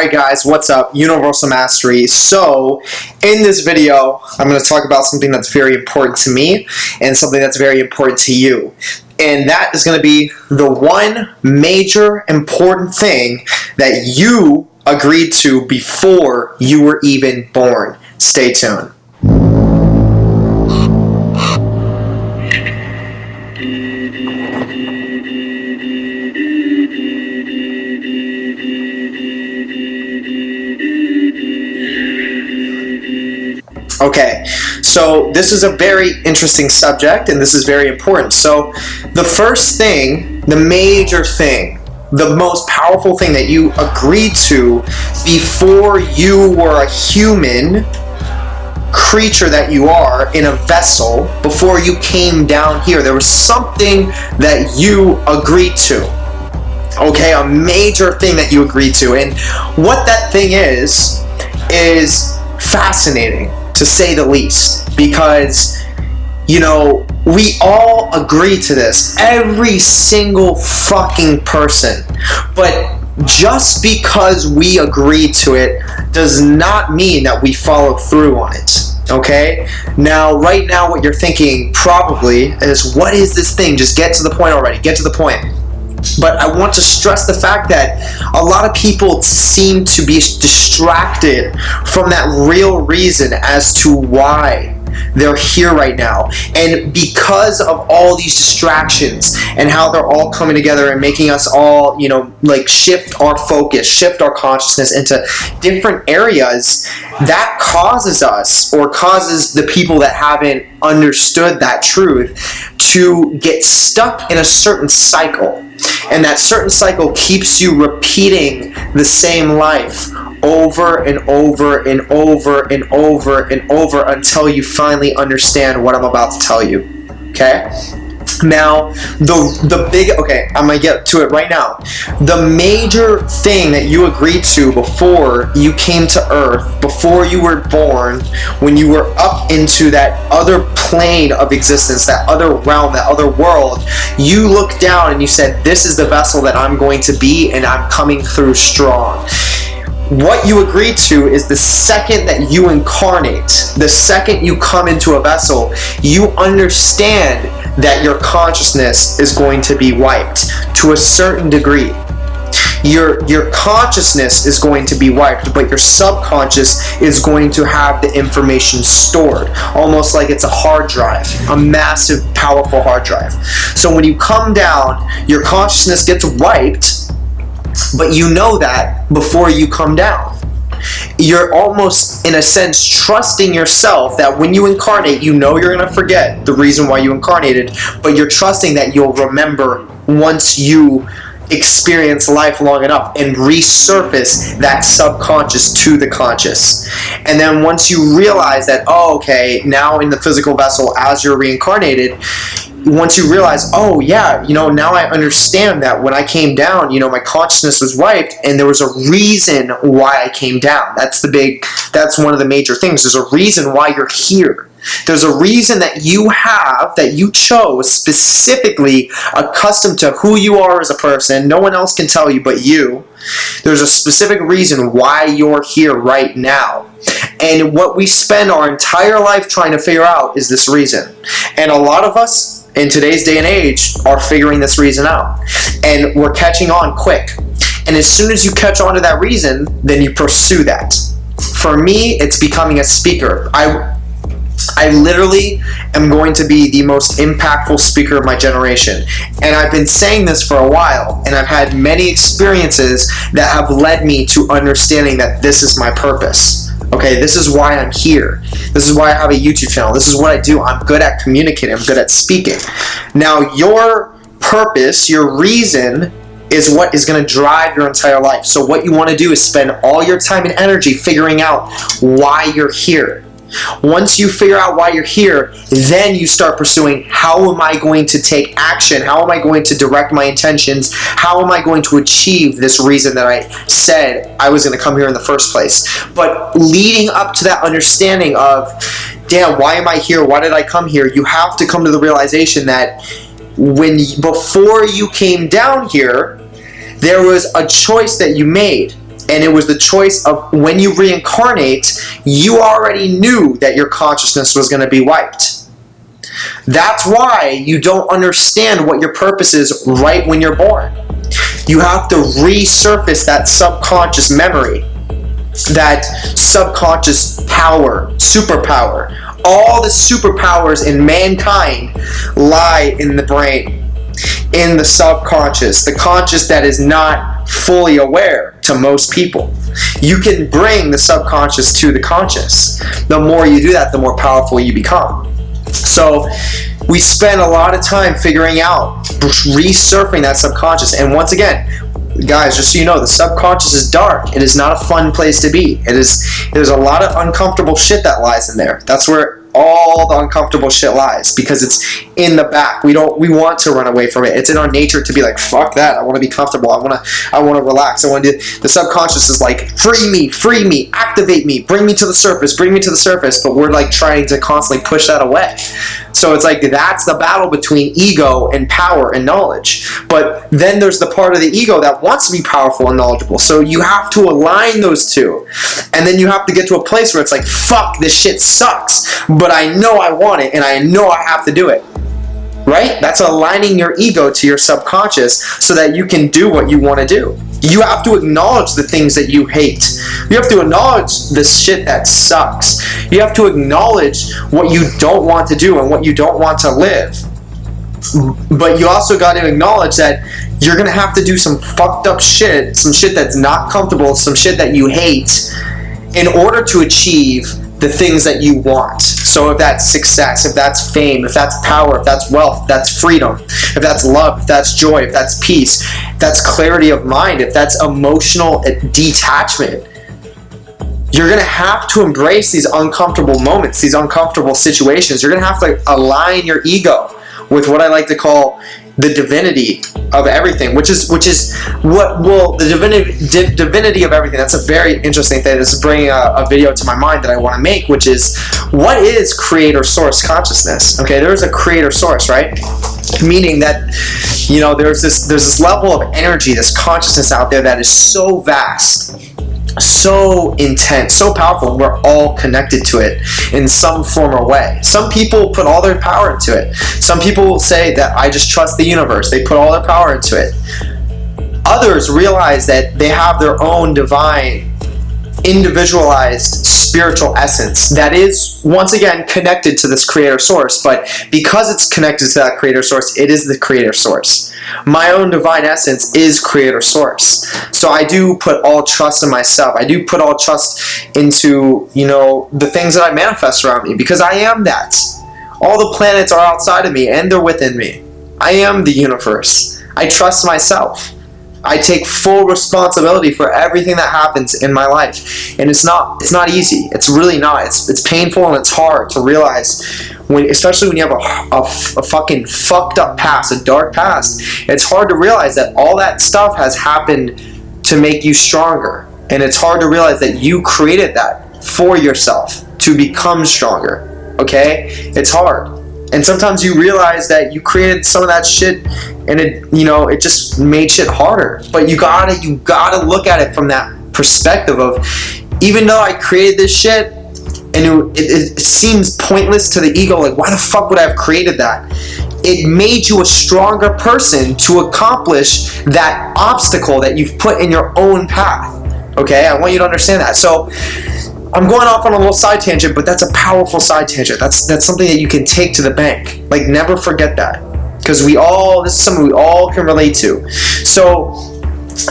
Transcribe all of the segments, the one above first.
Alright guys, what's up? Universal Mastery. So, in this video, I'm going to talk about something that's very important to me and something that's very important to you. And that is going to be the one major important thing that you agreed to before you were even born. Stay tuned. Okay, so this is a very interesting subject and this is very important. So the first thing, the major thing, the most powerful thing that you agreed to before you were a human creature that you are in a vessel, before you came down here, there was something that you agreed to. Okay, a major thing that you agreed to. And what that thing is fascinating, to say the least, because, you know, we all agree to this, every single fucking person, but just because we agree to it does not mean that we follow through on it. Okay? Now, right now what you're thinking probably is, what is this thing? Just get to the point already, get to the point. But I want to stress the fact that a lot of people seem to be distracted from that real reason as to why they're here right now. And because of all these distractions and how they're all coming together and making us all, you know, like shift our focus, shift our consciousness into different areas, that causes us, or causes the people that haven't understood that truth, to get stuck in a certain cycle. And that certain cycle keeps you repeating the same life over and over and over and over and over until you finally understand what I'm about to tell you. Okay? Now, I'm going to get to it right now. The major thing that you agreed to before you came to Earth, before you were born, when you were up into that other plane of existence, that other realm, that other world, you looked down and you said, this is the vessel that I'm going to be, and I'm coming through strong. What you agreed to is the second that you incarnate, the second you come into a vessel, you understand that your consciousness is going to be wiped to a certain degree. Your consciousness is going to be wiped, but your subconscious is going to have the information stored, almost like it's a hard drive, a massive, powerful hard drive. So when you come down, your consciousness gets wiped, but you know that before you come down. You're almost, in a sense, trusting yourself that when you incarnate, you know you're going to forget the reason why you incarnated, but you're trusting that you'll remember once you experience life long enough and resurface that subconscious to the conscious. And then once you realize that, oh, okay, now in the physical vessel as you're reincarnated, once you realize, oh yeah, you know, now I understand that when I came down, you know, my consciousness was wiped and there was a reason why I came down. That's one of the major things. There's a reason why you're here. There's a reason that you have, that you chose, specifically accustomed to who you are as a person. No one else can tell you but you. There's a specific reason why you're here right now. And what we spend our entire life trying to figure out is this reason. And a lot of us in today's day and age are figuring this reason out. And we're catching on quick. And as soon as you catch on to that reason, then you pursue that. For me, it's becoming a speaker. I literally am going to be the most impactful speaker of my generation. And I've been saying this for a while, and I've had many experiences that have led me to understanding that this is my purpose. Okay, this is why I'm here. This is why I have a YouTube channel. This is what I do. I'm good at communicating. I'm good at speaking. Now, your purpose, your reason, is what is going to drive your entire life. So what you want to do is spend all your time and energy figuring out why you're here. Once you figure out why you're here, then you start pursuing, how am I going to take action? How am I going to direct my intentions? How am I going to achieve this reason that I said I was going to come here in the first place? But leading up to that understanding of, damn, why am I here? Why did I come here? You have to come to the realization that before you came down here, there was a choice that you made. And it was the choice of when you reincarnate, you already knew that your consciousness was going to be wiped. That's why you don't understand what your purpose is right when you're born. You have to resurface that subconscious memory, that subconscious power, superpower. All the superpowers in mankind lie in the brain, in the subconscious, the conscious that is not fully aware to most people. You can bring the subconscious to the conscious. The more you do that, the more powerful you become. So we spend a lot of time figuring out, resurfacing that subconscious. And once again, guys, just so you know, the subconscious is dark. It is not a fun place to be. There's a lot of uncomfortable shit that lies in there. That's where all the uncomfortable shit lies, because it's in the back. We want to run away from it. It's in our nature to be like, fuck that. I want to be comfortable. I want to relax. The subconscious is like, free me, activate me, bring me to the surface. But we're like trying to constantly push that away. So it's like, that's the battle between ego and power and knowledge. But then there's the part of the ego that wants to be powerful and knowledgeable. So you have to align those two. And then you have to get to a place where it's like, fuck, this shit sucks, but I know I want it and I know I have to do it. Right? That's aligning your ego to your subconscious so that you can do what you want to do. You have to acknowledge the things that you hate. You have to acknowledge the shit that sucks. You have to acknowledge what you don't want to do and what you don't want to live. But you also got to acknowledge that you're going to have to do some fucked up shit, some shit that's not comfortable, some shit that you hate, in order to achieve the things that you want. So if that's success, if that's fame, if that's power, if that's wealth, if that's freedom, if that's love, if that's joy, if that's peace, if that's clarity of mind, if that's emotional detachment, you're going to have to embrace these uncomfortable moments, these uncomfortable situations. You're going to have to align your ego with what I like to call the divinity of everything, which is the divinity of everything. That's a very interesting thing. This is bringing a video to my mind that I want to make, which is, what is creator source consciousness? Okay, there is a creator source, right? Meaning that, you know, there's this level of energy, this consciousness out there that is so vast, so intense, so powerful, and we're all connected to it in some form or way. Some people put all their power into it. Some people say that I just trust the universe. They put all their power into it. Others realize that they have their own divine, individualized spiritual essence that is, once again, connected to this creator source. But because it's connected to that creator source, it is the creator source. My own divine essence is creator source. So I do put all trust in myself. I do put all trust into, you know, the things that I manifest around me, because I am that. All the planets are outside of me and they're within me. I am the universe. I trust myself. I take full responsibility for everything that happens in my life, and it's not easy. It's really not. It's painful and it's hard to realize, especially when you have a fucking fucked up past, a dark past. It's hard to realize that all that stuff has happened to make you stronger, and it's hard to realize that you created that for yourself to become stronger. Okay, it's hard. And sometimes you realize that you created some of that shit and it just made shit harder. But you gotta look at it from that perspective of, even though I created this shit and it seems pointless to the ego, like, why the fuck would I have created that? It made you a stronger person to accomplish that obstacle that you've put in your own path. Okay, I want you to understand that. So I'm going off on a little side tangent, but that's a powerful side tangent. That's something that you can take to the bank. Like, never forget that. Because this is something we all can relate to. So,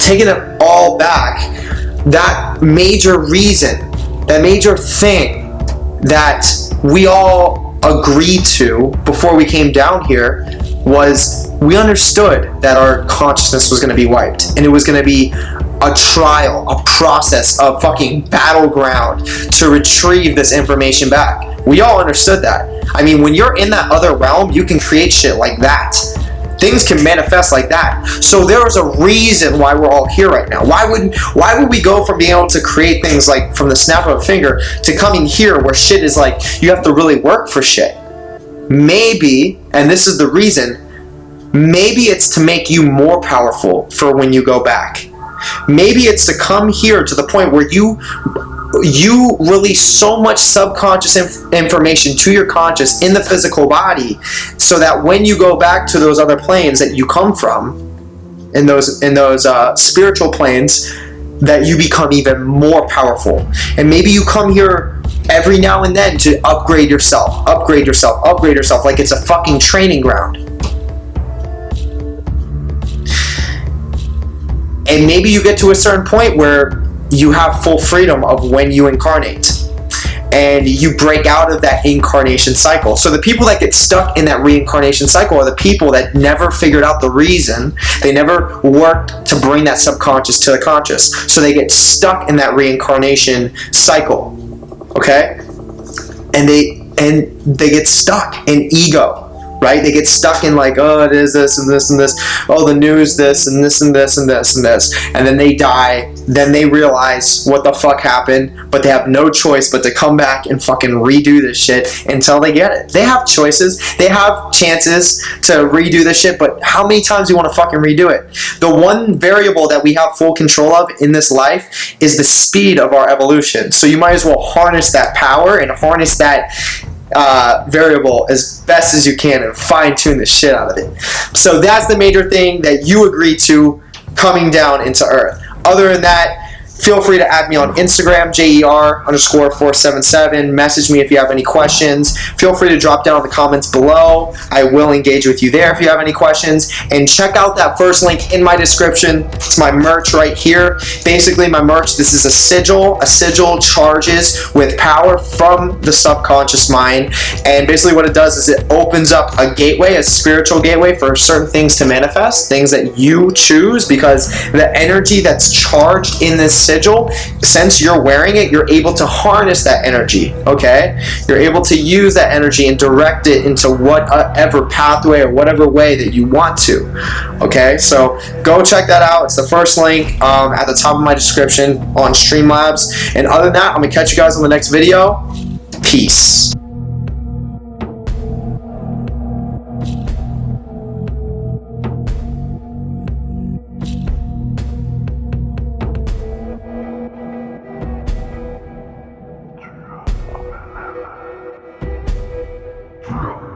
taking it all back, that major reason, that major thing that we all agreed to before we came down here was, we understood that our consciousness was going to be wiped. And it was going to be a trial, a process, a fucking battleground to retrieve this information back. We all understood that. I mean, when you're in that other realm, you can create shit like that. Things can manifest like that. So there is a reason why we're all here right now. Why would we go from being able to create things like from the snap of a finger to coming here where shit is like, you have to really work for shit? Maybe, and this is the reason, maybe it's to make you more powerful for when you go back. Maybe it's to come here to the point where you release so much subconscious information to your conscious in the physical body, so that when you go back to those other planes that you come from, in those spiritual planes, that you become even more powerful. And maybe you come here every now and then to upgrade yourself, like it's a fucking training ground. And maybe you get to a certain point where you have full freedom of when you incarnate, and you break out of that incarnation cycle. So the people that get stuck in that reincarnation cycle are the people that never figured out the reason. They never worked to bring that subconscious to the conscious. So they get stuck in that reincarnation cycle. Okay? And they get stuck in ego. Right? They get stuck in like, oh, it is this and this and this. Oh, the news this and this and this and this and this. And then they die. Then they realize what the fuck happened, but they have no choice but to come back and fucking redo this shit until they get it. They have choices. They have chances to redo this shit, but how many times do you want to fucking redo it? The one variable that we have full control of in this life is the speed of our evolution. So you might as well harness that power and harness that variable as best as you can and fine-tune the shit out of it. So that's the major thing that you agree to coming down into Earth. Other than that, feel free to add me on Instagram, JER_477. Message me if you have any questions. Feel free to drop down in the comments below. I will engage with you there if you have any questions. And check out that first link in my description. It's my merch right here. Basically, my merch, this is a sigil. A sigil charges with power from the subconscious mind. And basically what it does is it opens up a gateway, a spiritual gateway for certain things to manifest, things that you choose, because the energy that's charged in this sigil, since you're wearing it, you're able to harness that energy, okay? You're able to use that energy and direct it into whatever pathway or whatever way that you want to, okay? So go check that out. It's the first link at the top of my description on Streamlabs. And other than that, I'm gonna catch you guys on the next video. Peace. Yeah.